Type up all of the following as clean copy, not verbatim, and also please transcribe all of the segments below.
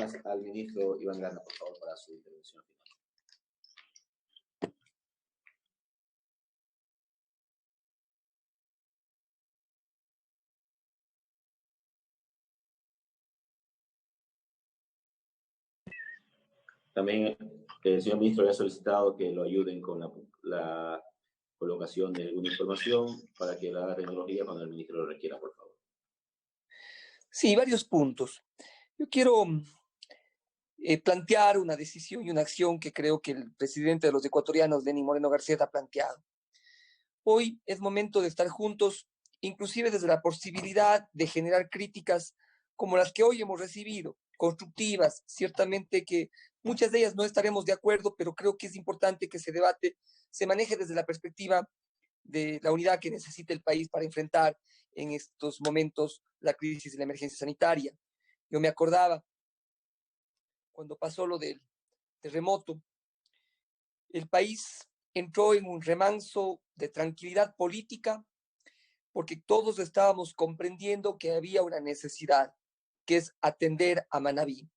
palabras al ministro Iván Granda, por favor, para su intervención final. También el señor ministro le ha solicitado que lo ayuden con la colocación de alguna información para que la haga tecnología cuando el ministro lo requiera, por favor. Sí, varios puntos. Yo quiero plantear una decisión y una acción que creo que el presidente de los ecuatorianos, Lenín Moreno García, ha planteado. Hoy es momento de estar juntos, inclusive desde la posibilidad de generar críticas como las que hoy hemos recibido, constructivas, ciertamente que muchas de ellas no estaremos de acuerdo, pero creo que es importante que ese debate se maneje desde la perspectiva de la unidad que necesita el país para enfrentar en estos momentos la crisis de la emergencia sanitaria. Yo me acordaba cuando pasó lo del terremoto, el país entró en un remanso de tranquilidad política porque todos estábamos comprendiendo que había una necesidad, que es atender a Manabí.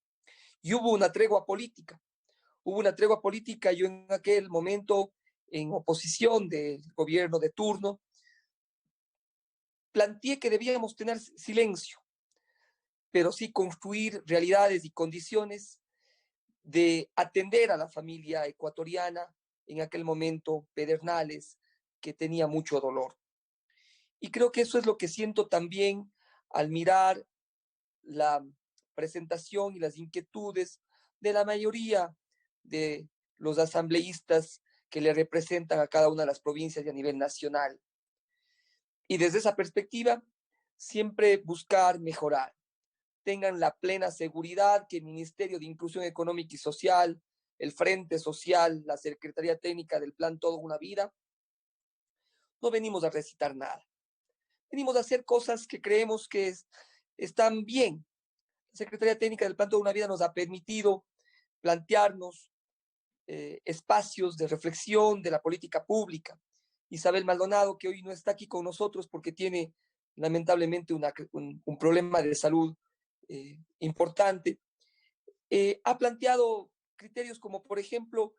Y hubo una tregua política. Yo en aquel momento, en oposición del gobierno de turno, planteé que debíamos tener silencio, pero sí construir realidades y condiciones de atender a la familia ecuatoriana, en aquel momento Pedernales, que tenía mucho dolor. Y creo que eso es lo que siento también al mirar la presentación y las inquietudes de la mayoría de los asambleístas que le representan a cada una de las provincias y a nivel nacional. Y desde esa perspectiva, siempre buscar mejorar. Tengan la plena seguridad que el Ministerio de Inclusión Económica y Social, el Frente Social, la Secretaría Técnica del Plan Toda una Vida, no venimos a recitar nada. Venimos a hacer cosas que creemos que están bien. La Secretaría Técnica del Plan Toda una Vida nos ha permitido plantearnos espacios de reflexión de la política pública. Isabel Maldonado, que hoy no está aquí con nosotros porque tiene lamentablemente un problema de salud importante, ha planteado criterios como, por ejemplo,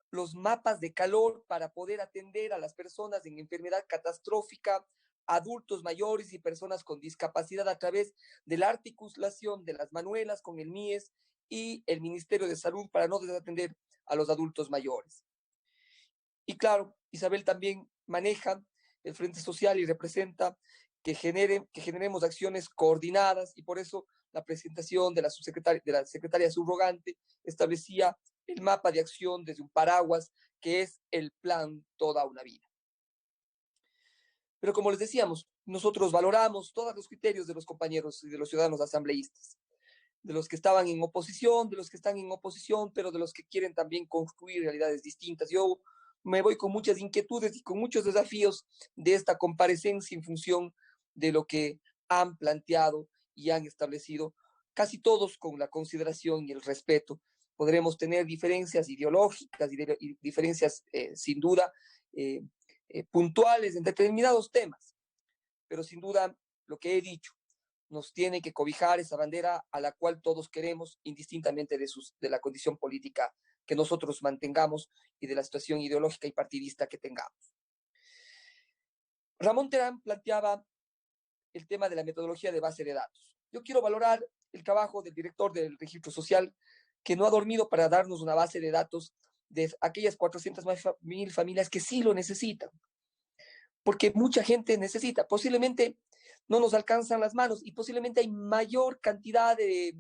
los mapas de calor para poder atender a las personas en enfermedad catastrófica, adultos mayores y personas con discapacidad a través de la articulación de las manuelas con el MIES y el Ministerio de Salud para no desatender a los adultos mayores. Y claro, Isabel también maneja el Frente Social y representa que generemos acciones coordinadas, y por eso la presentación de la secretaria subrogante establecía el mapa de acción desde un paraguas que es el Plan Toda una Vida. Pero como les decíamos, nosotros valoramos todos los criterios de los compañeros y de los ciudadanos asambleístas, de los que estaban en oposición, de los que están en oposición, pero de los que quieren también construir realidades distintas. Yo me voy con muchas inquietudes y con muchos desafíos de esta comparecencia en función de lo que han planteado y han establecido, casi todos con la consideración y el respeto. Podremos tener diferencias ideológicas y diferencias, sin duda, puntuales en determinados temas, pero sin duda lo que he dicho, nos tiene que cobijar esa bandera a la cual todos queremos, indistintamente de la condición política que nosotros mantengamos y de la situación ideológica y partidista que tengamos. Ramón Terán planteaba el tema de la metodología de base de datos. Yo quiero valorar el trabajo del director del Registro Social, que no ha dormido para darnos una base de datos de aquellas 400.000 familias que sí lo necesitan, porque mucha gente necesita. Posiblemente no nos alcanzan las manos y posiblemente hay mayor cantidad de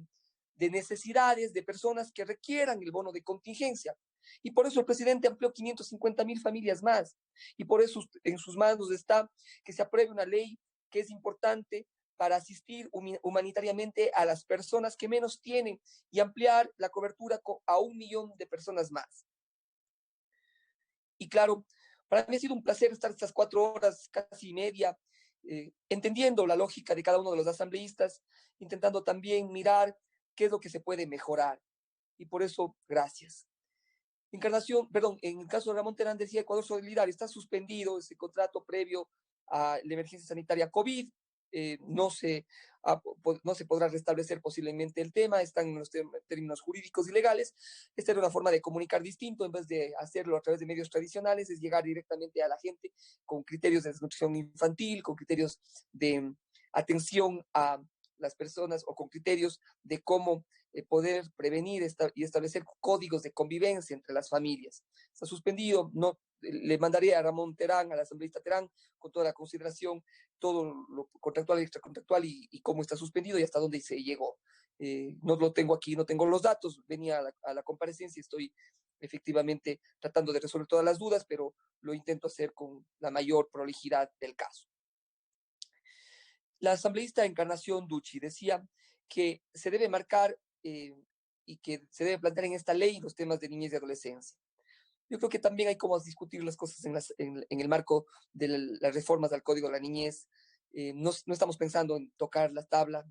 necesidades de personas que requieran el bono de contingencia. Y por eso el presidente amplió 550.000 familias más. Y por eso en sus manos está que se apruebe una ley que es importante para asistir humanitariamente a las personas que menos tienen y ampliar la cobertura a 1 millón de personas más. Y claro, para mí ha sido un placer estar estas 4 horas, casi media, entendiendo la lógica de cada uno de los asambleístas, intentando también mirar qué es lo que se puede mejorar. Y por eso, gracias. En el caso de Ramón Terán decía Ecuador Solidario, está suspendido ese contrato previo a la emergencia sanitaria COVID. no se podrá restablecer posiblemente el tema, están en los términos jurídicos y legales. Esta era una forma de comunicar distinto, en vez de hacerlo a través de medios tradicionales, es llegar directamente a la gente con criterios de desnutrición infantil, con criterios de atención a las personas o con criterios de cómo poder prevenir y establecer códigos de convivencia entre las familias. Está suspendido, no, le mandaré a Ramón Terán, al asambleísta Terán, con toda la consideración, todo lo contractual y extracontractual y cómo está suspendido y hasta dónde se llegó. No lo tengo aquí, no tengo los datos, venía a la comparecencia y estoy efectivamente tratando de resolver todas las dudas, pero lo intento hacer con la mayor prolijidad del caso. La asambleísta Encarnación Ducci decía que se debe marcar y que se debe plantear en esta ley los temas de niñez y adolescencia. Yo creo que también hay como discutir las cosas en el marco de las reformas al Código de la Niñez. No estamos pensando en tocar la tabla,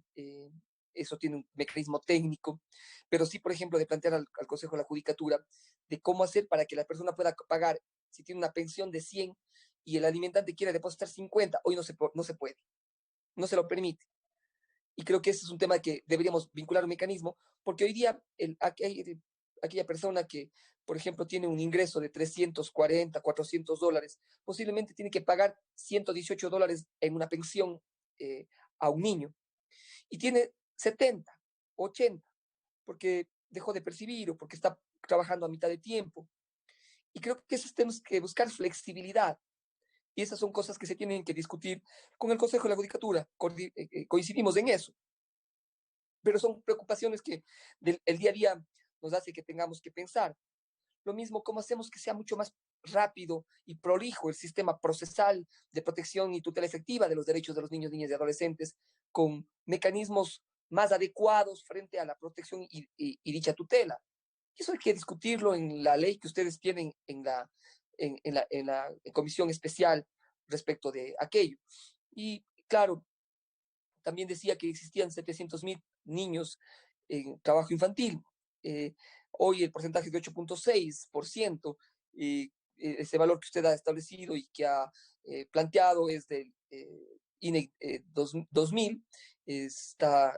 eso tiene un mecanismo técnico, pero sí, por ejemplo, de plantear al Consejo de la Judicatura de cómo hacer para que la persona pueda pagar, si tiene una pensión de 100 y el alimentante quiere depositar 50, hoy no se puede, no se lo permite. Y creo que ese es un tema que deberíamos vincular un mecanismo, porque hoy día aquella persona que, por ejemplo, tiene un ingreso de 340, $400, posiblemente tiene que pagar $118 en una pensión a un niño. Y tiene 70, 80, porque dejó de percibir o porque está trabajando a mitad de tiempo. Y creo que eso tenemos que buscar flexibilidad. Y esas son cosas que se tienen que discutir con el Consejo de la Judicatura. Coincidimos en eso. Pero son preocupaciones que el día a día nos hace que tengamos que pensar. Lo mismo, cómo hacemos que sea mucho más rápido y prolijo el sistema procesal de protección y tutela efectiva de los derechos de los niños, niñas y adolescentes, con mecanismos más adecuados frente a la protección y dicha tutela. Y eso hay que discutirlo en la ley que ustedes tienen en la comisión especial respecto de aquello. Y claro, también decía que existían 700,000 niños en trabajo infantil. Hoy el porcentaje es de 8.6%. Ese valor que usted ha establecido y que ha planteado es del INE 2000.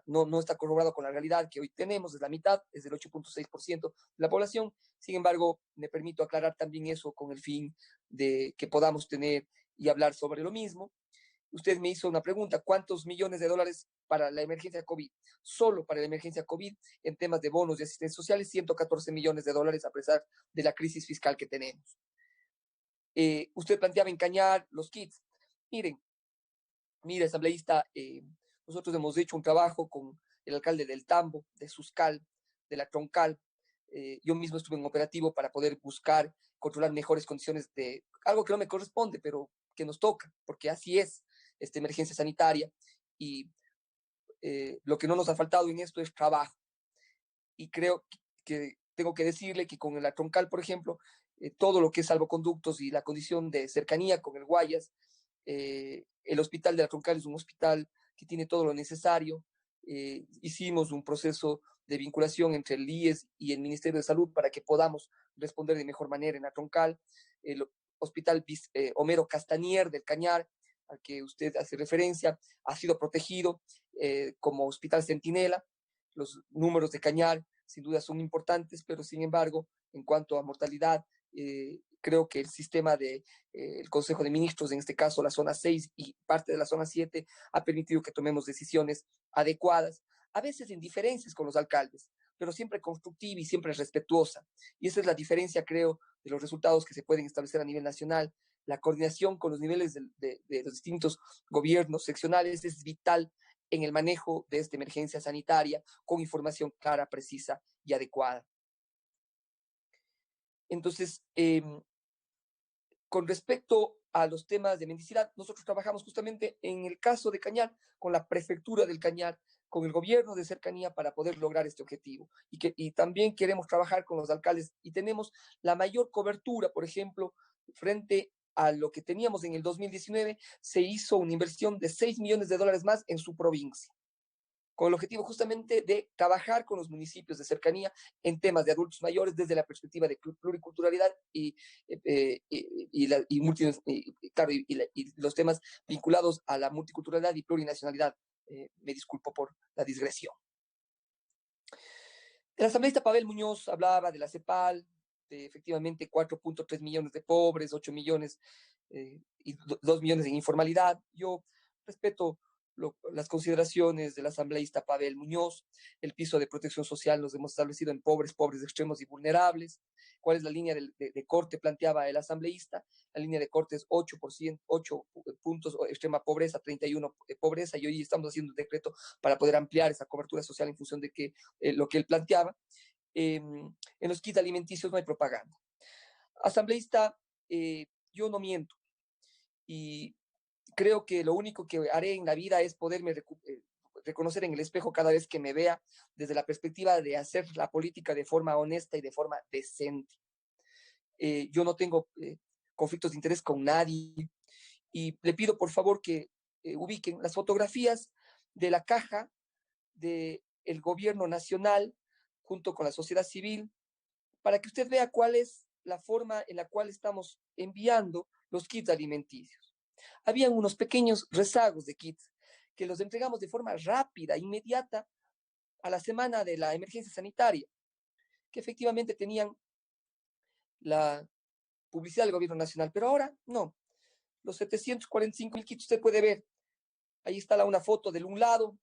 No está corroborado con la realidad que hoy tenemos, es la mitad, es del 8.6% de la población. Sin embargo, me permito aclarar también eso con el fin de que podamos tener y hablar sobre lo mismo. Usted me hizo una pregunta, ¿cuántos millones de dólares para la emergencia COVID? Solo para la emergencia COVID, en temas de bonos y asistencia sociales, 114 millones de dólares a pesar de la crisis fiscal que tenemos. Usted planteaba encañar los kits. Mire, asambleísta, nosotros hemos hecho un trabajo con el alcalde del Tambo, de Suscal, de la Troncal. Yo mismo estuve en operativo para poder buscar, controlar mejores condiciones de algo que no me corresponde, pero que nos toca, porque así es esta emergencia sanitaria. Y lo que no nos ha faltado en esto es trabajo. Y creo que tengo que decirle que con la Troncal, por ejemplo, todo lo que es salvoconductos y la condición de cercanía con el Guayas, el hospital de la Troncal es un hospital que tiene todo lo necesario. Hicimos un proceso de vinculación entre el IES y el Ministerio de Salud para que podamos responder de mejor manera en la Troncal. El hospital Homero Castanier del Cañar, al que usted hace referencia, ha sido protegido como hospital centinela. Los números de Cañar sin duda son importantes, pero sin embargo, en cuanto a mortalidad, creo que el sistema del Consejo de Ministros, en este caso la zona 6 y parte de la zona 7, ha permitido que tomemos decisiones adecuadas, a veces en diferencias con los alcaldes, pero siempre constructiva y siempre respetuosa. Y esa es la diferencia, creo, de los resultados que se pueden establecer a nivel nacional. La coordinación con los niveles de los distintos gobiernos seccionales es vital en el manejo de esta emergencia sanitaria con información clara, precisa y adecuada. Entonces, con respecto a los temas de mendicidad, nosotros trabajamos justamente en el caso de Cañar con la prefectura del Cañar, con el gobierno de cercanía para poder lograr este objetivo. Y también queremos trabajar con los alcaldes y tenemos la mayor cobertura, por ejemplo, frente a lo que teníamos en el 2019, se hizo una inversión de $6 millones más en su provincia, con el objetivo justamente de trabajar con los municipios de cercanía en temas de adultos mayores desde la perspectiva de pluriculturalidad claro, y los temas vinculados a la multiculturalidad y plurinacionalidad. Me disculpo por la digresión. El asambleísta Pavel Muñoz hablaba de la CEPAL, de efectivamente 4.3 millones de pobres, 8 millones y 2 millones en informalidad. Yo respeto las consideraciones del asambleísta Pavel Muñoz. El piso de protección social nos hemos establecido en pobres, pobres extremos y vulnerables. ¿Cuál es la línea de corte? Planteaba el asambleísta. La línea de corte es 8%, 8 puntos extrema pobreza, 31 pobreza, y hoy estamos haciendo un decreto para poder ampliar esa cobertura social en función de lo que él planteaba. En los kits alimenticios no hay propaganda. Asambleísta, yo no miento y creo que lo único que haré en la vida es poderme reconocer en el espejo cada vez que me vea desde la perspectiva de hacer la política de forma honesta y de forma decente. Yo no tengo conflictos de interés con nadie y le pido por favor que ubiquen las fotografías de la caja del gobierno nacional junto con la sociedad civil para que usted vea cuál es la forma en la cual estamos enviando los kits alimenticios. Habían unos pequeños rezagos de kits que los entregamos de forma rápida, inmediata, a la semana de la emergencia sanitaria, que efectivamente tenían la publicidad del gobierno nacional, pero ahora no. Los 745,000 kits usted puede ver, ahí está una foto del un lado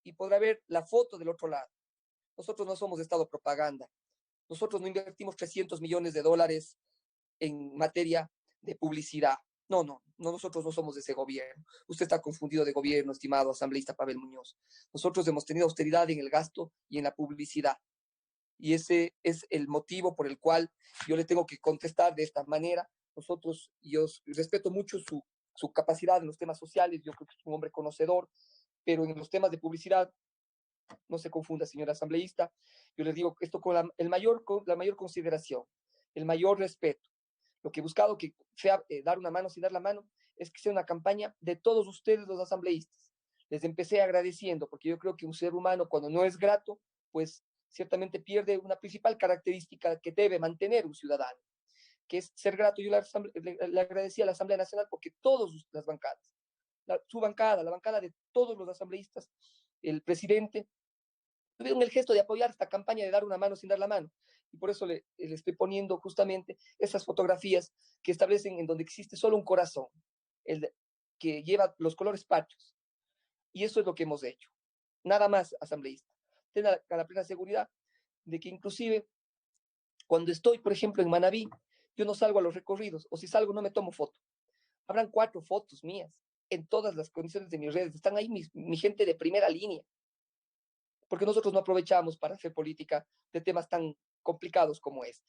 y podrá ver la foto del otro lado. Nosotros no somos Estado propaganda. Nosotros no invertimos 300 millones de dólares en materia de publicidad. No, nosotros no somos de ese gobierno. Usted está confundido de gobierno, estimado asambleísta Pavel Muñoz. Nosotros hemos tenido austeridad en el gasto y en la publicidad. Y ese es el motivo por el cual yo le tengo que contestar de esta manera. Yo respeto mucho su capacidad en los temas sociales, yo creo que es un hombre conocedor, pero en los temas de publicidad, no se confunda, señor asambleísta. Yo les digo esto con la mayor consideración, el mayor respeto. Lo que he buscado que sea dar una mano sin dar la mano es que sea una campaña de todos ustedes los asambleístas. Les empecé agradeciendo porque yo creo que un ser humano cuando no es grato, pues ciertamente pierde una principal característica que debe mantener un ciudadano, que es ser grato. Yo le agradecí a la Asamblea Nacional porque todas las bancadas, su bancada, la bancada de todos los asambleístas, el presidente, tuvieron el gesto de apoyar esta campaña de dar una mano sin dar la mano. Y por eso le estoy poniendo justamente esas fotografías que establecen en donde existe solo un corazón, que lleva los colores patrios. Y eso es lo que hemos hecho. Nada más, asambleísta. Tenga la plena seguridad de que inclusive cuando estoy, por ejemplo, en Manabí, yo no salgo a los recorridos, o si salgo no me tomo foto. Habrán 4 fotos mías en todas las condiciones de mis redes. Están ahí mi gente de primera línea, porque nosotros no aprovechamos para hacer política de temas tan complicados como este.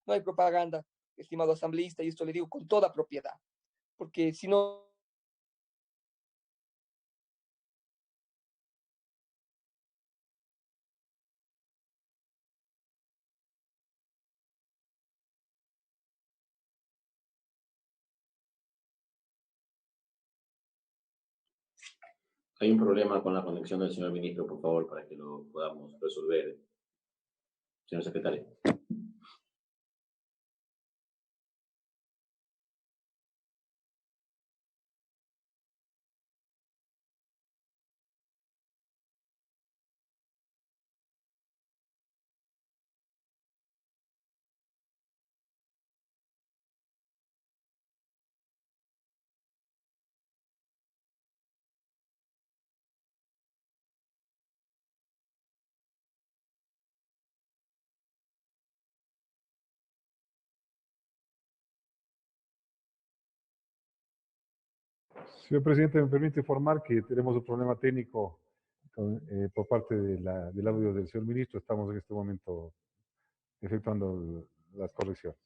No hay propaganda, estimado asambleísta, y esto le digo con toda propiedad, porque si no... Hay un problema con la conexión del señor ministro, por favor, para que lo podamos resolver. Señor secretario. Señor presidente, me permite informar que tenemos un problema técnico por parte del audio del señor ministro. Estamos en este momento efectuando las correcciones.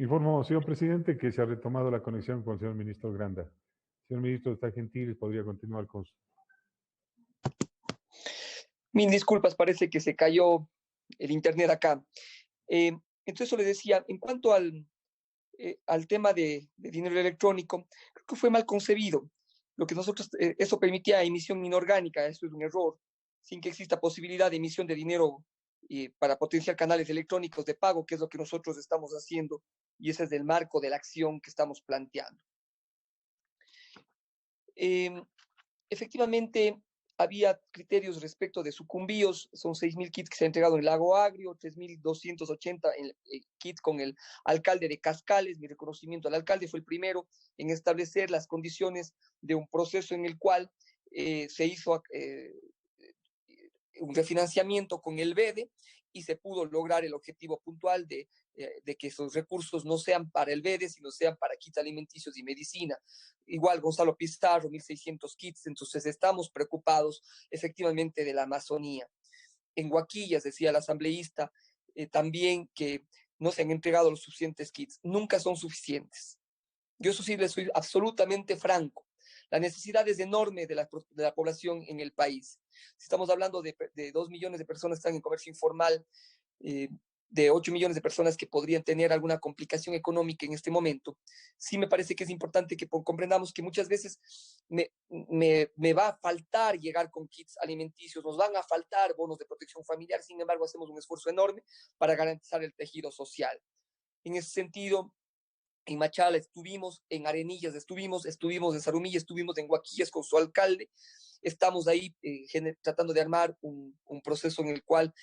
Informo, señor presidente, que se ha retomado la conexión con el señor ministro Granda. Señor ministro, está gentil, podría continuar con su... Mil disculpas, parece que se cayó el internet acá. Entonces, le decía, en cuanto al tema de dinero electrónico, creo que fue mal concebido. Lo que nosotros, eso permitía emisión inorgánica, eso es un error, sin que exista posibilidad de emisión de dinero para potenciar canales electrónicos de pago, que es lo que nosotros estamos haciendo, y ese es el marco de la acción que estamos planteando. Efectivamente, había criterios respecto de sucumbíos, son 6.000 kits que se han entregado en el Lago Agrio, 3.280 kits con el alcalde de Cascales. Mi reconocimiento al alcalde, fue el primero en establecer las condiciones de un proceso en el cual se hizo un refinanciamiento con el BEDE y se pudo lograr el objetivo puntual de que esos recursos no sean para el BEDE, sino sean para kits alimenticios y medicina. Igual Gonzalo Pizarro, 1.600 kits. Entonces estamos preocupados efectivamente de la Amazonía. En Huaquillas, decía el asambleísta, también que no se han entregado los suficientes kits. Nunca son suficientes. Yo eso sí les soy absolutamente franco. La necesidad es enorme de la población en el país. Si estamos hablando de 2 millones de personas que están en comercio informal, de 8 millones de personas que podrían tener alguna complicación económica en este momento, sí me parece que es importante que comprendamos que muchas veces me va a faltar llegar con kits alimenticios, nos van a faltar bonos de protección familiar. Sin embargo, hacemos un esfuerzo enorme para garantizar el tejido social. En ese sentido, en Machala estuvimos, en Arenillas estuvimos en Zarumilla estuvimos, en Huaquillas con su alcalde. Estamos ahí tratando de armar un proceso en el cual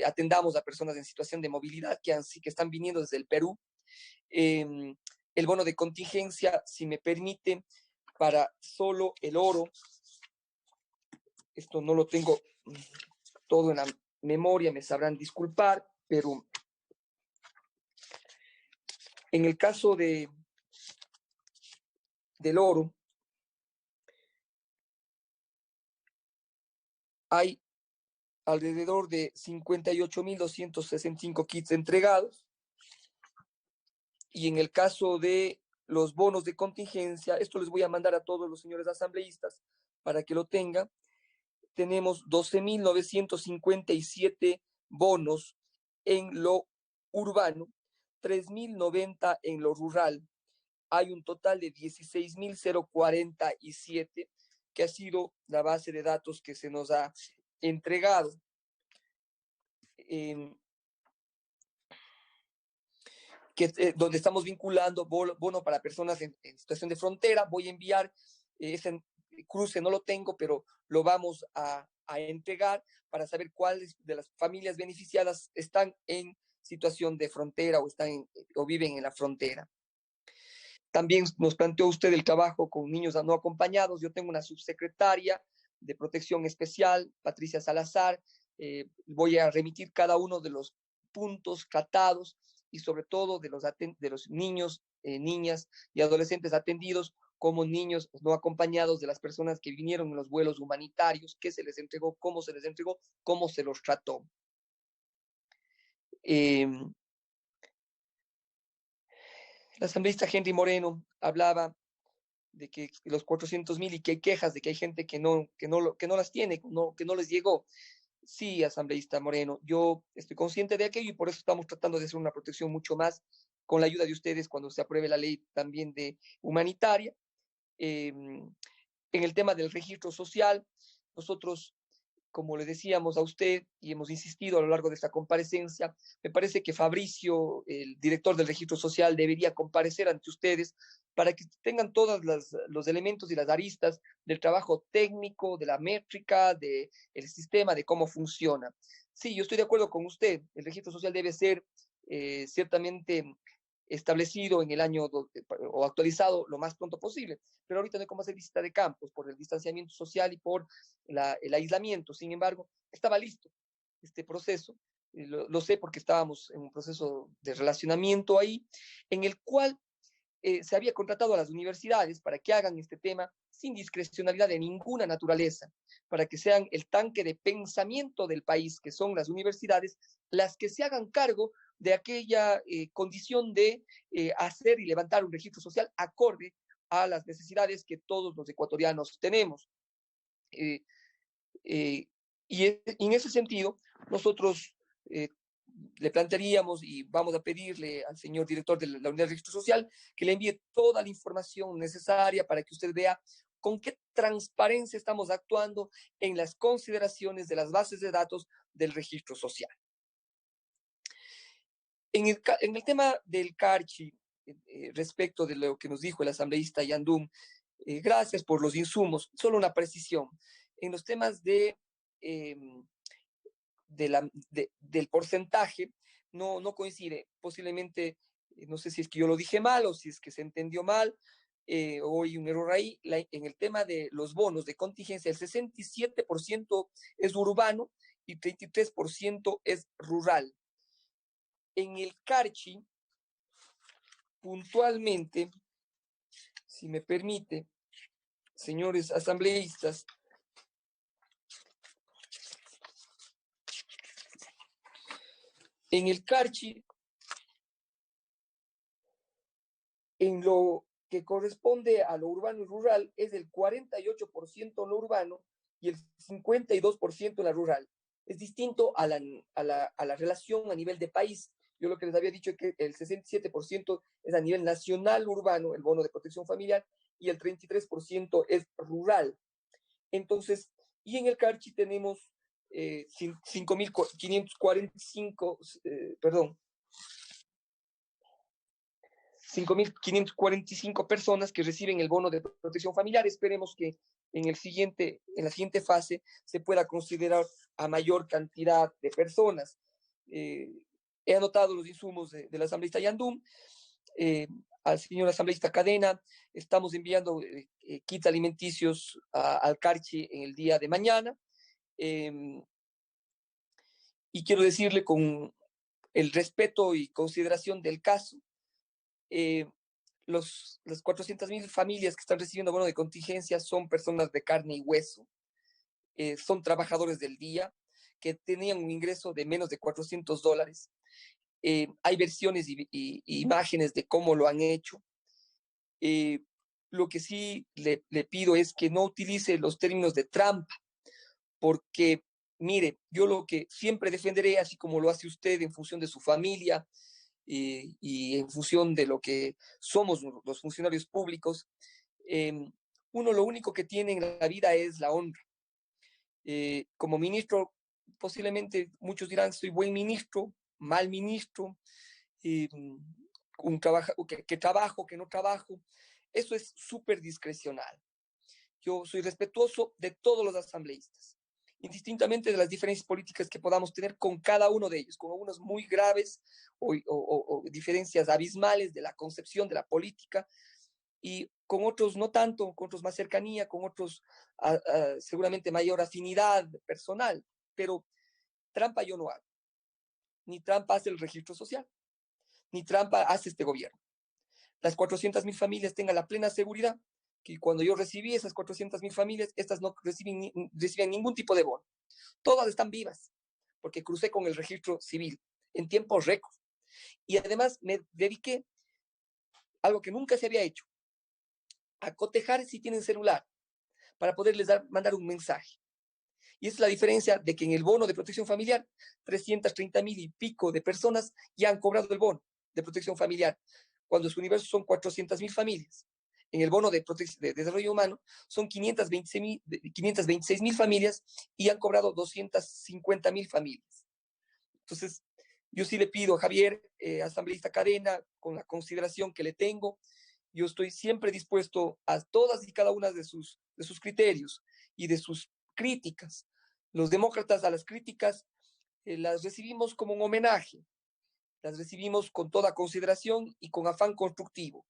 atendamos a personas en situación de movilidad que están viniendo desde el Perú. El bono de contingencia, si me permite, para solo el oro, esto no lo tengo todo en la memoria, me sabrán disculpar, pero en el caso del oro, hay alrededor de 58.265 kits entregados. Y en el caso de los bonos de contingencia, esto les voy a mandar a todos los señores asambleístas para que lo tengan, tenemos 12.957 bonos en lo urbano, 3.090 en lo rural. Hay un total de 16.047 que ha sido la base de datos que se nos ha entregado. Donde estamos vinculando bono para personas en situación de frontera. Voy a enviar ese cruce, no lo tengo, pero lo vamos a entregar para saber cuáles de las familias beneficiadas están en situación de frontera o viven en la frontera. También nos planteó usted el trabajo con niños no acompañados. Yo tengo una subsecretaria de Protección Especial, Patricia Salazar. Voy a remitir cada uno de los puntos tratados y sobre todo de los niños, niñas y adolescentes atendidos como niños no acompañados, de las personas que vinieron en los vuelos humanitarios, qué se les entregó, cómo se les entregó, cómo se los trató. El asambleísta Henry Moreno hablaba de que los 400.000 y que hay quejas de que hay gente que no las tiene, que no les llegó. Sí, asambleísta Moreno, yo estoy consciente de aquello y por eso estamos tratando de hacer una protección mucho más con la ayuda de ustedes cuando se apruebe la ley también de humanitaria. En el tema del registro social, nosotros, como le decíamos a usted y hemos insistido a lo largo de esta comparecencia, me parece que Fabricio, el director del registro social, debería comparecer ante ustedes para que tengan todos los elementos y las aristas del trabajo técnico, de la métrica, del sistema, de cómo funciona. Sí, yo estoy de acuerdo con usted, el registro social debe ser ciertamente establecido en el año o actualizado lo más pronto posible, pero ahorita no hay cómo hacer visita de campos por el distanciamiento social y por el aislamiento. Sin embargo, estaba listo este proceso, lo sé porque estábamos en un proceso de relacionamiento ahí, en el cual se había contratado a las universidades para que hagan este tema sin discrecionalidad de ninguna naturaleza, para que sean el tanque de pensamiento del país, que son las universidades, las que se hagan cargo de aquella condición de hacer y levantar un registro social acorde a las necesidades que todos los ecuatorianos tenemos. Y en ese sentido, nosotros le plantearíamos y vamos a pedirle al señor director de la Unidad de Registro Social que le envíe toda la información necesaria para que usted vea con qué transparencia estamos actuando en las consideraciones de las bases de datos del registro social. En el tema del CARCHI, respecto de lo que nos dijo el asambleísta Yandún, gracias por los insumos. Solo una precisión. En los temas del porcentaje, no coincide. Posiblemente, no sé si es que yo lo dije mal o si es que se entendió mal, o hay un error ahí. En el tema de los bonos de contingencia, el 67% es urbano y 33% es rural. En el CARCHI, puntualmente, si me permite, señores asambleístas, en el CARCHI, en lo que corresponde a lo urbano y rural, es el 48% en lo urbano y el 52% en la rural. Es distinto a la relación a nivel de país. Yo lo que les había dicho es que el 67% es a nivel nacional urbano, el bono de protección familiar, y el 33% es rural. Entonces, y en el CARCHI tenemos 5.545 personas que reciben el bono de protección familiar. Esperemos que en la siguiente fase se pueda considerar a mayor cantidad de personas. He anotado los insumos del asambleísta Yandún. Al señor asambleísta Cadena, estamos enviando kits alimenticios al CARCHI en el día de mañana. Y quiero decirle, con el respeto y consideración del caso, las 400.000 familias que están recibiendo bono de contingencia son personas de carne y hueso, son trabajadores del día que tenían un ingreso de menos de $400. Hay versiones y imágenes de cómo lo han hecho. Lo que sí le pido es que no utilice los términos de trampa, porque, mire, yo lo que siempre defenderé, así como lo hace usted en función de su familia y en función de lo que somos los funcionarios públicos, uno lo único que tiene en la vida es la honra. Como ministro, posiblemente muchos dirán, soy buen ministro, mal ministro, que trabajo, que no trabajo. Eso es súper discrecional. Yo soy respetuoso de todos los asambleístas, indistintamente de las diferencias políticas que podamos tener con cada uno de ellos, con algunos muy graves o diferencias abismales de la concepción de la política, y con otros no tanto, con otros más cercanía, con otros seguramente mayor afinidad personal, pero trampa yo no hago. Ni trampa hace el registro social, ni trampa hace este gobierno. Las 400.000 familias tengan la plena seguridad que cuando yo recibí esas 400.000 familias, estas no reciben ningún tipo de bono. Todas están vivas, porque crucé con el registro civil en tiempo récord. Y además me dediqué a algo que nunca se había hecho, a cotejar si tienen celular, para poderles mandar un mensaje. Y esa es la diferencia de que en el bono de protección familiar, 330.000 y pico de personas ya han cobrado el bono de protección familiar, cuando su universo son 400.000 familias. En el bono de desarrollo humano son 526.000 familias y han cobrado 250.000 familias. Entonces, yo sí le pido a Javier, asambleísta Cadena, con la consideración que le tengo, yo estoy siempre dispuesto a todas y cada una de sus criterios y de sus críticas. Los demócratas a las críticas las recibimos como un homenaje, las recibimos con toda consideración y con afán constructivo,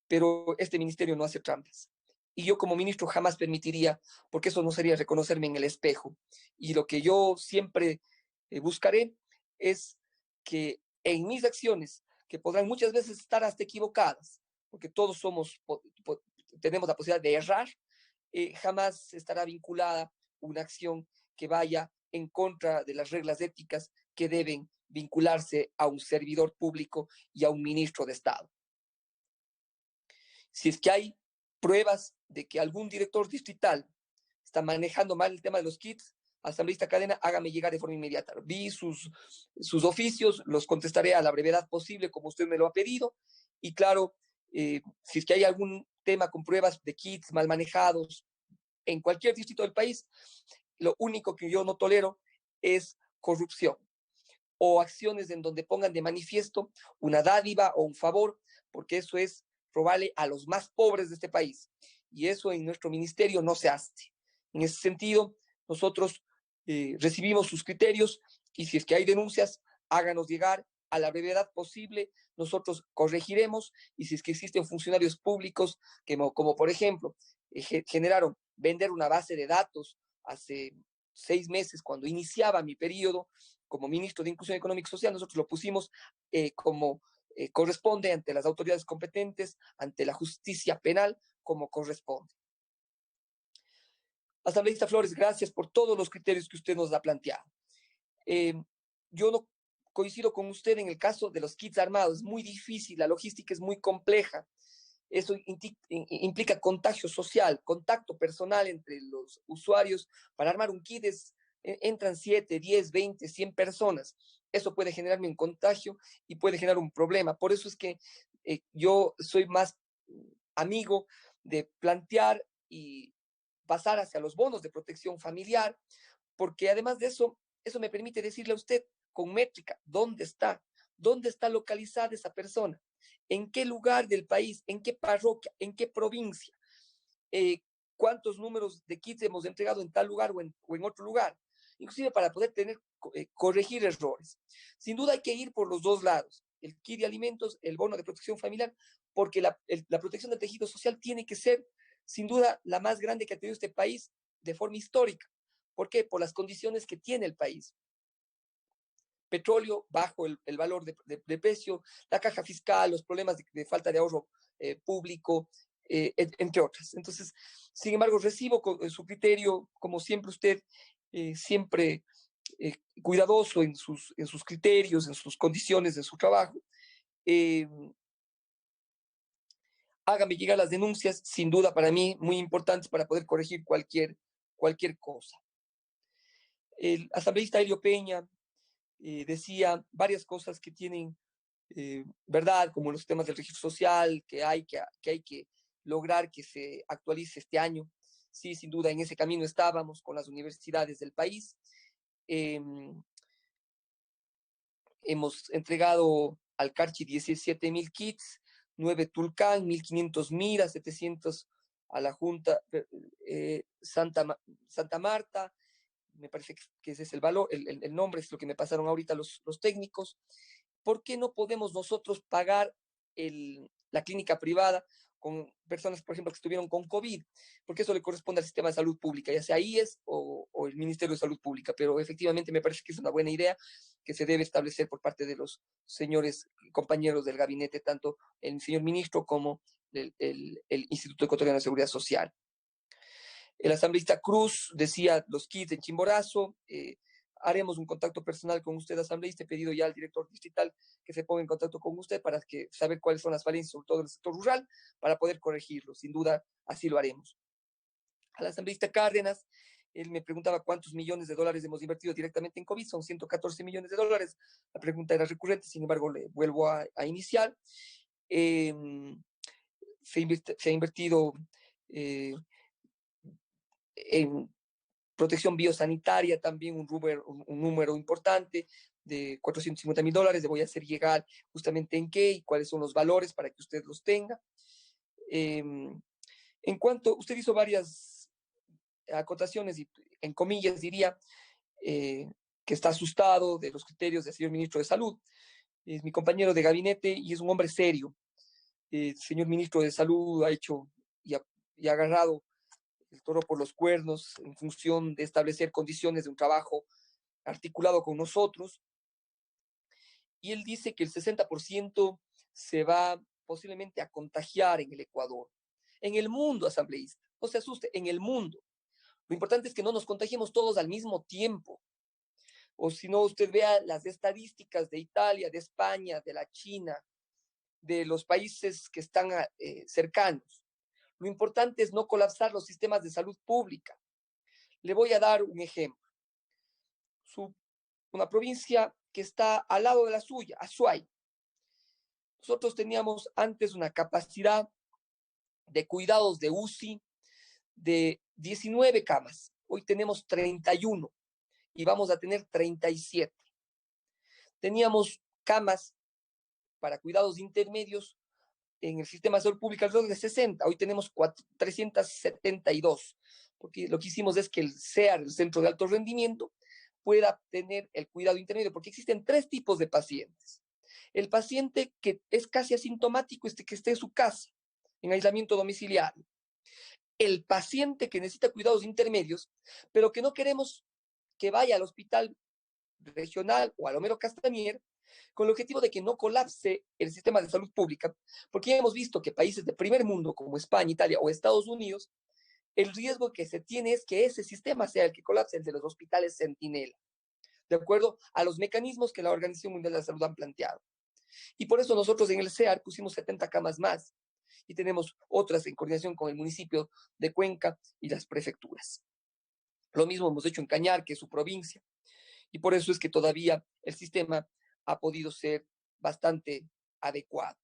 pero este ministerio no hace trampas. Y yo como ministro jamás permitiría, porque eso no sería reconocerme en el espejo. Y lo que yo siempre buscaré es que en mis acciones, que podrán muchas veces estar hasta equivocadas, porque todos tenemos la posibilidad de errar, jamás estará vinculada una acción que vaya en contra de las reglas éticas que deben vincularse a un servidor público y a un ministro de Estado. Si es que hay pruebas de que algún director distrital está manejando mal el tema de los kits, asambleísta Cadena, hágame llegar de forma inmediata. Vi sus oficios, los contestaré a la brevedad posible, como usted me lo ha pedido. Y claro, si es que hay algún tema con pruebas de kits mal manejados en cualquier distrito del país, lo único que yo no tolero es corrupción o acciones en donde pongan de manifiesto una dádiva o un favor, porque eso es robarle a los más pobres de este país. Y eso en nuestro ministerio no se hace. En ese sentido, nosotros recibimos sus criterios y si es que hay denuncias, háganos llegar a la brevedad posible, nosotros corregiremos y si es que existen funcionarios públicos como por ejemplo, generaron vender una base de datos hace 6 meses cuando iniciaba mi periodo como ministro de Inclusión Económica y Social, nosotros lo pusimos como corresponde ante las autoridades competentes, ante la justicia penal, como corresponde. Asambleísta Flores, gracias por todos los criterios que usted nos ha planteado. Yo no coincido con usted en el caso de los kits armados, es muy difícil, la logística es muy compleja. Eso implica contagio social, contacto personal entre los usuarios. Para armar un kit entran 7, 10, 20, 100 personas. Eso puede generarme un contagio y puede generar un problema. Por eso es que yo soy más amigo de plantear y pasar hacia los bonos de protección familiar, porque además de eso, eso me permite decirle a usted con métrica dónde está localizada esa persona, en qué lugar del país, en qué parroquia, en qué provincia, cuántos números de kits hemos entregado en tal lugar o en otro lugar, inclusive para poder corregir errores. Sin duda hay que ir por los dos lados, el kit de alimentos, el bono de protección familiar, porque la protección del tejido social tiene que ser, sin duda, la más grande que ha tenido este país de forma histórica. ¿Por qué? Por las condiciones que tiene el país. Petróleo bajo el valor de precio, la caja fiscal, los problemas de falta de ahorro público, entre otras. Entonces, sin embargo, recibo su criterio, como siempre usted, siempre cuidadoso en sus criterios, en sus condiciones, en su trabajo. Hágame llegar las denuncias, sin duda para mí, muy importantes para poder corregir cualquier cosa. El asambleísta Helio Peña decía varias cosas que tienen verdad, como los temas del registro social, que hay que lograr que se actualice este año. Sí, sin duda, en ese camino estábamos con las universidades del país. Hemos entregado al Carchi 17,000 kits, 9 Tulcán, 1,500 Mira, 700 a la Junta Santa Marta. Me parece que ese es el valor, el nombre es lo que me pasaron ahorita los técnicos. ¿Por qué no podemos nosotros pagar la clínica privada con personas, por ejemplo, que estuvieron con COVID? Porque eso le corresponde al sistema de salud pública, ya sea IES o el Ministerio de Salud Pública, pero efectivamente me parece que es una buena idea que se debe establecer por parte de los señores compañeros del gabinete, tanto el señor ministro como el Instituto Ecuatoriano de Seguridad Social. El asambleísta Cruz decía los kits en Chimborazo. Haremos un contacto personal con usted, asambleísta. He pedido ya al director distrital que se ponga en contacto con usted para saber cuáles son las falencias, sobre todo en el sector rural, para poder corregirlo. Sin duda, así lo haremos. Al asambleísta Cárdenas, él me preguntaba cuántos millones de dólares hemos invertido directamente en COVID. Son 114 millones de dólares. La pregunta era recurrente, sin embargo, le vuelvo a iniciar. Se ha invertido en protección biosanitaria también un número importante de 450,000 dólares. Le voy a hacer llegar justamente en qué y cuáles son los valores para que usted los tenga. En cuanto, usted hizo varias acotaciones y en comillas diría que está asustado de los criterios del señor ministro de Salud. Es mi compañero de gabinete y es un hombre serio. El señor ministro de Salud ha hecho y ha agarrado el toro por los cuernos en función de establecer condiciones de un trabajo articulado con nosotros. Y él dice que el 60% se va posiblemente a contagiar en el Ecuador, en el mundo, asambleísta. No se asuste, en el mundo. Lo importante es que no nos contagiemos todos al mismo tiempo. O si no, usted vea las estadísticas de Italia, de España, de la China, de los países que están cercanos. Lo importante es no colapsar los sistemas de salud pública. Le voy a dar un ejemplo. Una provincia que está al lado de la suya, Azuay. Nosotros teníamos antes una capacidad de cuidados de UCI de 19 camas. Hoy tenemos 31 y vamos a tener 37. Teníamos camas para cuidados intermedios en el sistema de salud pública alrededor de 60. Hoy tenemos 372, porque lo que hicimos es que el CEAR, el Centro de Alto Rendimiento, pueda tener el cuidado intermedio, porque existen 3 tipos de pacientes. El paciente que es casi asintomático, que esté en su casa, en aislamiento domiciliario. El paciente que necesita cuidados intermedios, pero que no queremos que vaya al hospital regional o al Homero Castañer, con el objetivo de que no colapse el sistema de salud pública, porque ya hemos visto que países de primer mundo como España, Italia o Estados Unidos, el riesgo que se tiene es que ese sistema sea el que colapse, el de los hospitales Centinela, de acuerdo a los mecanismos que la Organización Mundial de la Salud han planteado. Y por eso nosotros en el CEAR pusimos 70 camas más y tenemos otras en coordinación con el municipio de Cuenca y las prefecturas. Lo mismo hemos hecho en Cañar, que es su provincia, y por eso es que todavía el sistema ha podido ser bastante adecuado.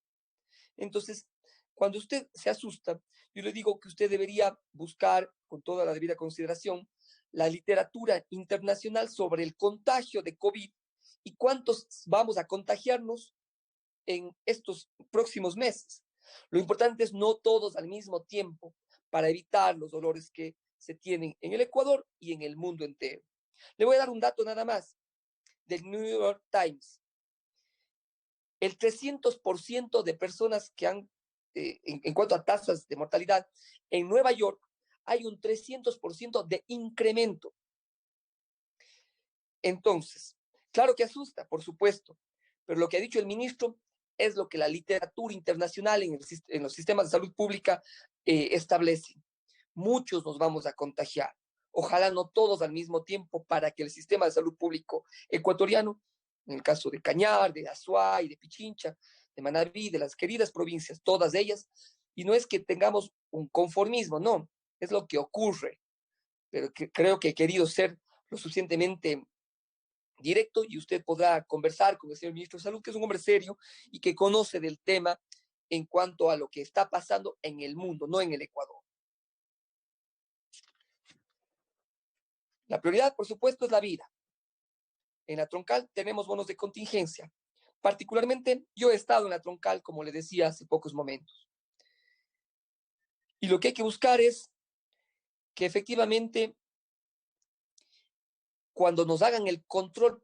Entonces, cuando usted se asusta, yo le digo que usted debería buscar, con toda la debida consideración, la literatura internacional sobre el contagio de COVID y cuántos vamos a contagiarnos en estos próximos meses. Lo importante es no todos al mismo tiempo para evitar los dolores que se tienen en el Ecuador y en el mundo entero. Le voy a dar un dato nada más del New York Times. El 300% de personas que han, en cuanto a tasas de mortalidad, en Nueva York hay un 300% de incremento. Entonces, claro que asusta, por supuesto, pero lo que ha dicho el ministro es lo que la literatura internacional en los sistemas de salud pública establece. Muchos nos vamos a contagiar. Ojalá no todos al mismo tiempo para que el sistema de salud público ecuatoriano, en el caso de Cañar, de Azuay, de Pichincha, de Manabí, de las queridas provincias, todas ellas, y no es que tengamos un conformismo, no, es lo que ocurre, pero que creo que he querido ser lo suficientemente directo y usted podrá conversar con el señor ministro de Salud, que es un hombre serio y que conoce del tema en cuanto a lo que está pasando en el mundo, no en el Ecuador. La prioridad, por supuesto, es la vida. En la Troncal tenemos bonos de contingencia. Particularmente, yo he estado en la Troncal, como le decía hace pocos momentos. Y lo que hay que buscar es que efectivamente, cuando nos hagan el control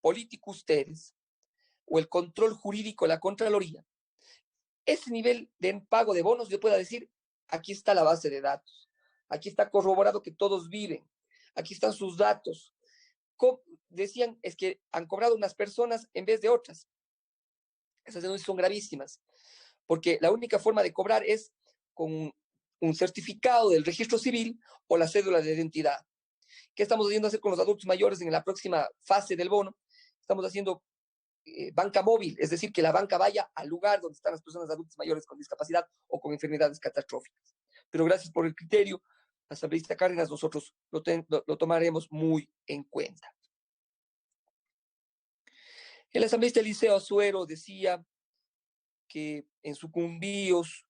político ustedes, o el control jurídico, la Contraloría, ese nivel de pago de bonos, yo pueda decir, aquí está la base de datos, aquí está corroborado que todos viven, aquí están sus datos. Decían, es que han cobrado unas personas en vez de otras. Esas denuncias son gravísimas, porque la única forma de cobrar es con un certificado del registro civil o la cédula de identidad. ¿Qué estamos haciendo hacer con los adultos mayores en la próxima fase del bono? Estamos haciendo banca móvil, es decir, que la banca vaya al lugar donde están las personas adultas mayores con discapacidad o con enfermedades catastróficas. Pero gracias por el criterio, asambleísta Cárdenas, nosotros lo tomaremos muy en cuenta. El asambleísta Eliseo Azuero decía que en Sucumbíos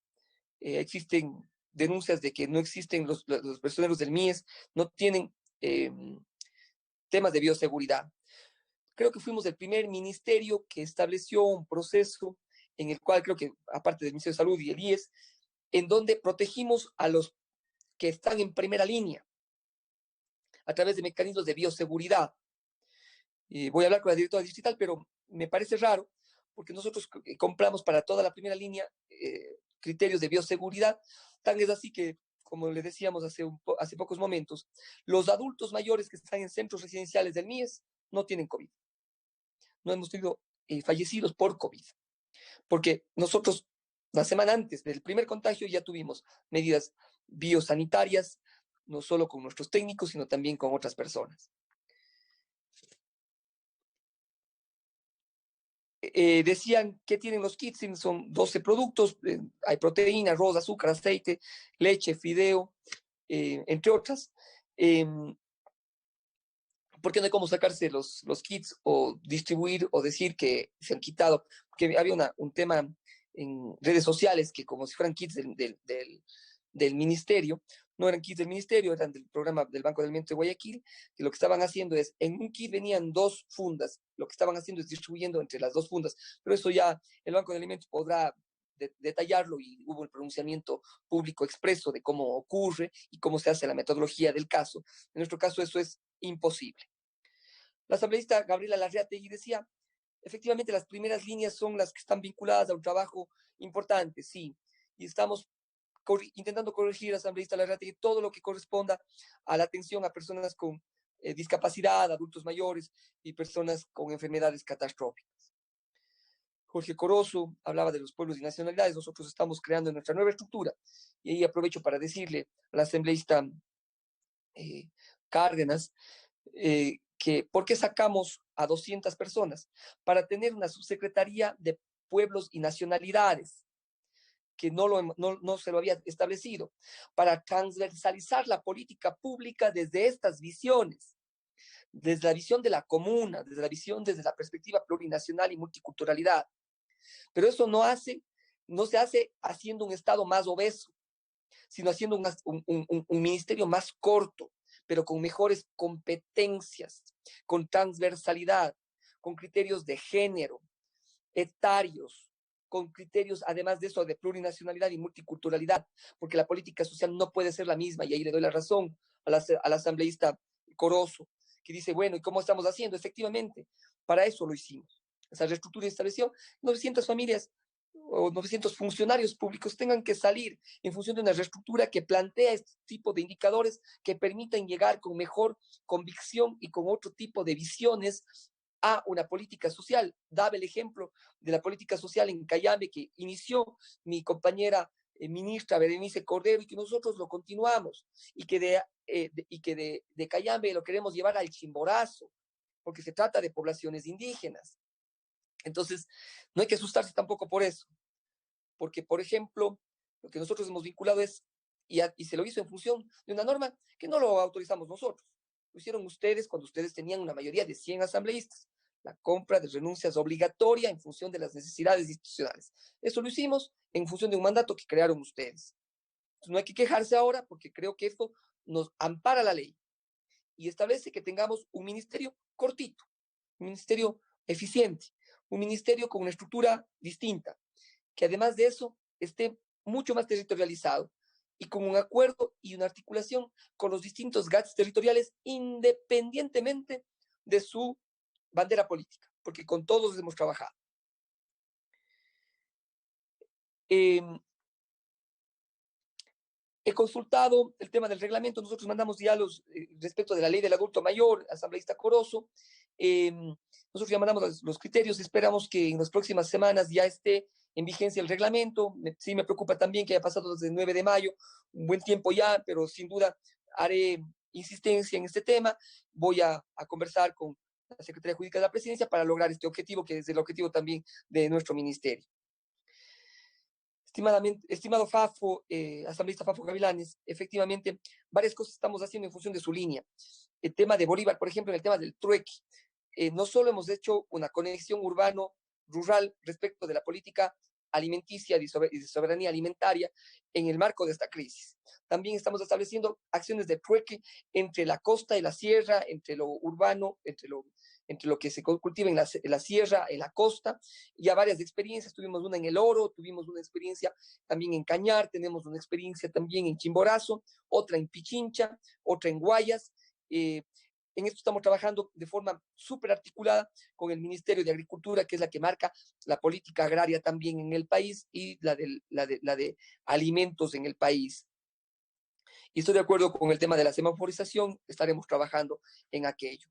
existen denuncias de que no existen los personeros del MIES, no tienen temas de bioseguridad. Creo que fuimos el primer ministerio que estableció un proceso en el cual creo que, aparte del Ministerio de Salud y el IES, en donde protegimos a los que están en primera línea a través de mecanismos de bioseguridad. Voy a hablar con la directora distrital, pero me parece raro porque nosotros compramos para toda la primera línea criterios de bioseguridad. Tan es así que, como le decíamos hace pocos momentos, los adultos mayores que están en centros residenciales del MIES no tienen COVID. No hemos tenido fallecidos por COVID, porque nosotros una semana antes del primer contagio ya tuvimos medidas biosanitarias, no solo con nuestros técnicos, sino también con otras personas. Decían que tienen los kits, son 12 productos, hay proteína, arroz, azúcar, aceite, leche, fideo, entre otras. Porque no hay cómo sacarse los kits o distribuir o decir que se han quitado, porque había un tema en redes sociales que como si fueran kits del ministerio, no eran kits del ministerio, eran del programa del Banco de Alimentos de Guayaquil, que lo que estaban haciendo es, en un kit venían 2 fundas, lo que estaban haciendo es distribuyendo entre las 2 fundas, pero eso ya el Banco de Alimentos podrá detallarlo y hubo el pronunciamiento público expreso de cómo ocurre y cómo se hace la metodología del caso. En nuestro caso eso es imposible. La asambleísta Gabriela Larreategui decía, efectivamente las primeras líneas son las que están vinculadas a un trabajo importante, sí, y estamos intentando corregir, asambleísta Larreategui, todo lo que corresponda a la atención a personas con discapacidad, adultos mayores y personas con enfermedades catastróficas. Jorge Corozo hablaba de los pueblos y nacionalidades, nosotros estamos creando nuestra nueva estructura, y ahí aprovecho para decirle a la asambleísta Cárdenas, que ¿por qué sacamos a 200 personas? Para tener una subsecretaría de pueblos y nacionalidades, que no se lo había establecido, para transversalizar la política pública desde estas visiones, desde la visión de la comuna, desde la visión desde la perspectiva plurinacional y multiculturalidad. Pero eso no se hace haciendo un Estado más obeso, sino haciendo un ministerio más corto, pero con mejores competencias, con transversalidad, con criterios de género, etarios, con criterios, además de eso, de plurinacionalidad y multiculturalidad, porque la política social no puede ser la misma, y ahí le doy la razón al asambleísta Corozo, que dice, bueno, ¿y cómo estamos haciendo? Efectivamente, para eso lo hicimos. Esa reestructura estableció 900 familias o 900 funcionarios públicos tengan que salir en función de una reestructura que plantea este tipo de indicadores que permitan llegar con mejor convicción y con otro tipo de visiones a una política social. Daba el ejemplo de la política social en Cayambe que inició mi compañera ministra Berenice Cordero y que nosotros lo continuamos y que de Cayambe lo queremos llevar al Chimborazo, porque se trata de poblaciones indígenas. Entonces, no hay que asustarse tampoco por eso, porque, por ejemplo, lo que nosotros hemos vinculado es, y se lo hizo en función de una norma que no lo autorizamos nosotros, lo hicieron ustedes cuando ustedes tenían una mayoría de 100 asambleístas, la compra de renuncias obligatoria en función de las necesidades institucionales. Eso lo hicimos en función de un mandato que crearon ustedes. Entonces, no hay que quejarse ahora porque creo que esto nos ampara la ley y establece que tengamos un ministerio cortito, un ministerio eficiente, un ministerio con una estructura distinta, que además de eso esté mucho más territorializado y con un acuerdo y una articulación con los distintos GATS territoriales independientemente de su bandera política, porque con todos hemos trabajado. He consultado el tema del reglamento, nosotros mandamos ya respecto de la ley del adulto mayor, asambleísta Corozo, nosotros ya mandamos los criterios, esperamos que en las próximas semanas ya esté en vigencia el reglamento. Sí me preocupa también que haya pasado desde el 9 de mayo, un buen tiempo ya, pero sin duda haré insistencia en este tema. Voy a conversar con la Secretaría Jurídica de la Presidencia para lograr este objetivo, que es el objetivo también de nuestro ministerio. Estimado Fafo, asambleísta Fafo Gavilanes, efectivamente, varias cosas estamos haciendo en función de su línea. El tema de Bolívar, por ejemplo, en el tema del trueque, no solo hemos hecho una conexión urbano-rural respecto de la política alimenticia y de soberanía alimentaria en el marco de esta crisis. También estamos estableciendo acciones de trueque entre la costa y la sierra, entre lo urbano, entre lo que se cultiva en la sierra, en la costa. Ya varias experiencias, tuvimos una en El Oro, tuvimos una experiencia también en Cañar, tenemos una experiencia también en Chimborazo, otra en Pichincha, otra en Guayas. En esto estamos trabajando de forma súper articulada con el Ministerio de Agricultura, que es la que marca la política agraria también en el país y la de alimentos en el país. Y estoy de acuerdo con el tema de la semaforización, estaremos trabajando en aquello.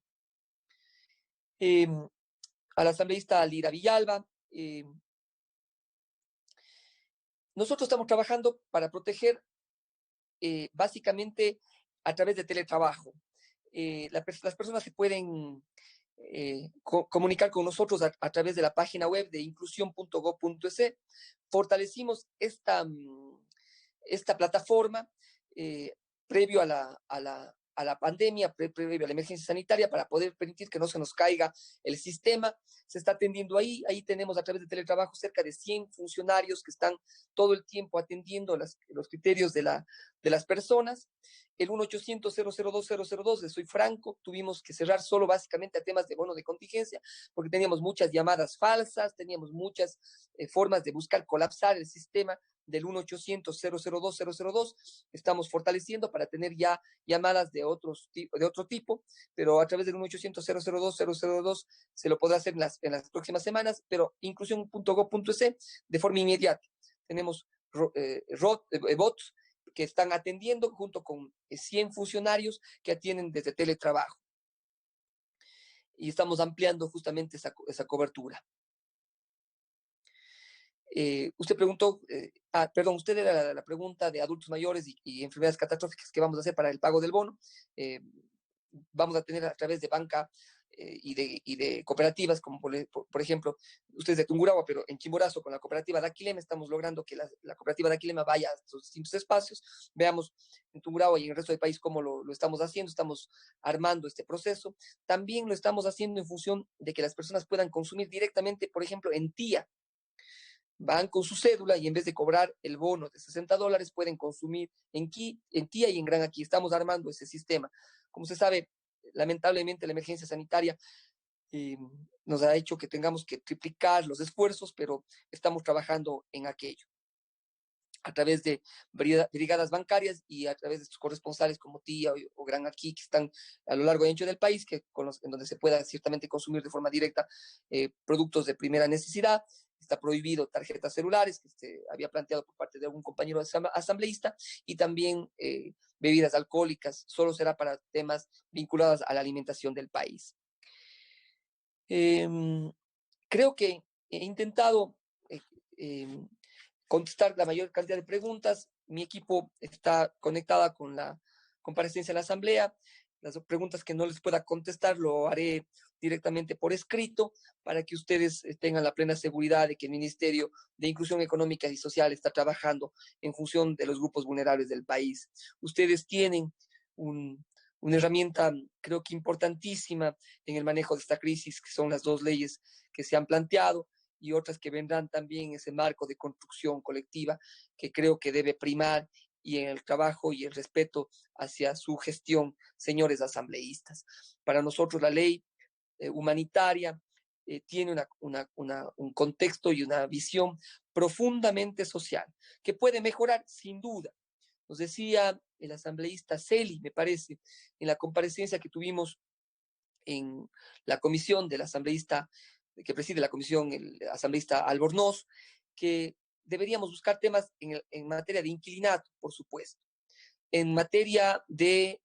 A la asambleísta Lira Villalba, nosotros estamos trabajando para proteger básicamente a través de teletrabajo. Las personas se pueden comunicar con nosotros a través de la página web de inclusión.gov.es. Fortalecimos esta plataforma previo a la pandemia, previo a la emergencia sanitaria, para poder permitir que no se nos caiga el sistema. Se está atendiendo ahí. Ahí tenemos a través de teletrabajo cerca de 100 funcionarios que están todo el tiempo atendiendo los criterios de las personas. El 1-800-002-002, les soy franco, tuvimos que cerrar solo básicamente a temas de bono de contingencia, porque teníamos muchas llamadas falsas, teníamos muchas formas de buscar colapsar el sistema del 1-800-002-002. Estamos fortaleciendo para tener ya llamadas de otro tipo, pero a través del 1-800-002-002 se lo podrá hacer en las próximas semanas, pero inclusión.gov.es de forma inmediata. Tenemos bots que están atendiendo junto con 100 funcionarios que atienden desde teletrabajo. Y estamos ampliando justamente esa cobertura. Usted preguntó, perdón, usted era la pregunta de adultos mayores y enfermedades catastróficas que vamos a hacer para el pago del bono. Vamos a tener a través de banca y de cooperativas, como por ejemplo, ustedes de Tungurahua, pero en Chimborazo, con la cooperativa de Aquilema, estamos logrando que la cooperativa de Aquilema vaya a estos distintos espacios. Veamos en Tungurahua y en el resto del país cómo lo estamos haciendo, estamos armando este proceso. También lo estamos haciendo en función de que las personas puedan consumir directamente, por ejemplo, en TIA. Van con su cédula y en vez de cobrar el bono de $60, pueden consumir en TIA y en Gran Aquí. Estamos armando ese sistema. Como se sabe, lamentablemente la emergencia sanitaria nos ha hecho que tengamos que triplicar los esfuerzos, pero estamos trabajando en aquello a través de brigadas bancarias y a través de sus corresponsales como TIA o Gran Aquí, que están a lo largo y ancho del país, en donde se pueda ciertamente consumir de forma directa productos de primera necesidad. Está prohibido tarjetas celulares, que se había planteado por parte de algún compañero asambleísta, y también bebidas alcohólicas, solo será para temas vinculados a la alimentación del país. Creo que he intentado contestar la mayor cantidad de preguntas. Mi equipo está conectada con la comparecencia en la Asamblea. Las preguntas que no les pueda contestar lo haré directamente por escrito para que ustedes tengan la plena seguridad de que el Ministerio de Inclusión Económica y Social está trabajando en función de los grupos vulnerables del país. Ustedes tienen una herramienta, creo que importantísima en el manejo de esta crisis, que son las 2 leyes que se han planteado y otras que vendrán también en ese marco de construcción colectiva que creo que debe primar, y en el trabajo y el respeto hacia su gestión, señores asambleístas. Para nosotros la ley humanitaria tiene un contexto y una visión profundamente social, que puede mejorar sin duda. Nos decía el asambleísta Celi, me parece, en la comparecencia que tuvimos en la comisión del asambleísta que preside la comisión, el asambleísta Albornoz, que deberíamos buscar temas en materia de inquilinato, por supuesto, en materia de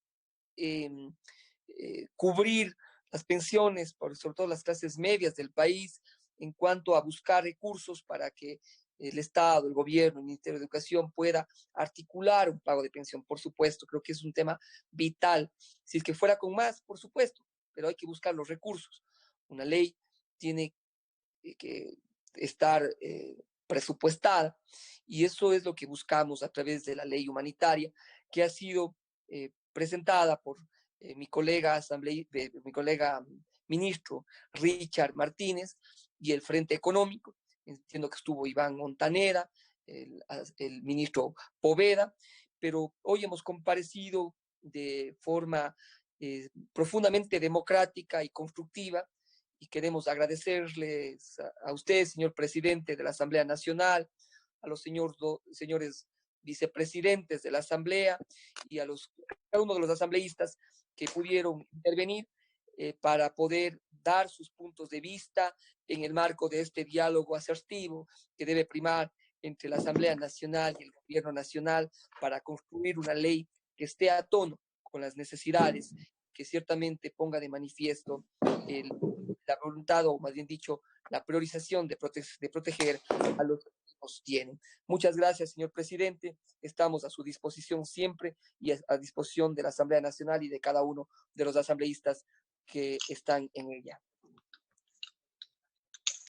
cubrir las pensiones, sobre todo las clases medias del país, en cuanto a buscar recursos para que el Estado, el gobierno, el Ministerio de Educación pueda articular un pago de pensión, por supuesto. Creo que es un tema vital. Si es que fuera con más, por supuesto, pero hay que buscar los recursos. Una ley tiene que estar presupuestada, y eso es lo que buscamos a través de la ley humanitaria, que ha sido presentada por mi colega ministro Richard Martínez y el Frente Económico. Entiendo que estuvo Iván Montanera, el ministro Poveda, pero hoy hemos comparecido de forma profundamente democrática y constructiva, y queremos agradecerles a usted, señor presidente de la Asamblea Nacional, a los señores vicepresidentes de la Asamblea y a cada uno de los asambleístas que pudieron intervenir para poder dar sus puntos de vista en el marco de este diálogo asertivo que debe primar entre la Asamblea Nacional y el Gobierno Nacional para construir una ley que esté a tono con las necesidades, que ciertamente ponga de manifiesto la voluntad, o más bien dicho, la priorización de proteger a los nos tienen. Muchas gracias, señor presidente. Estamos a su disposición siempre y a disposición de la Asamblea Nacional y de cada uno de los asambleístas que están en ella.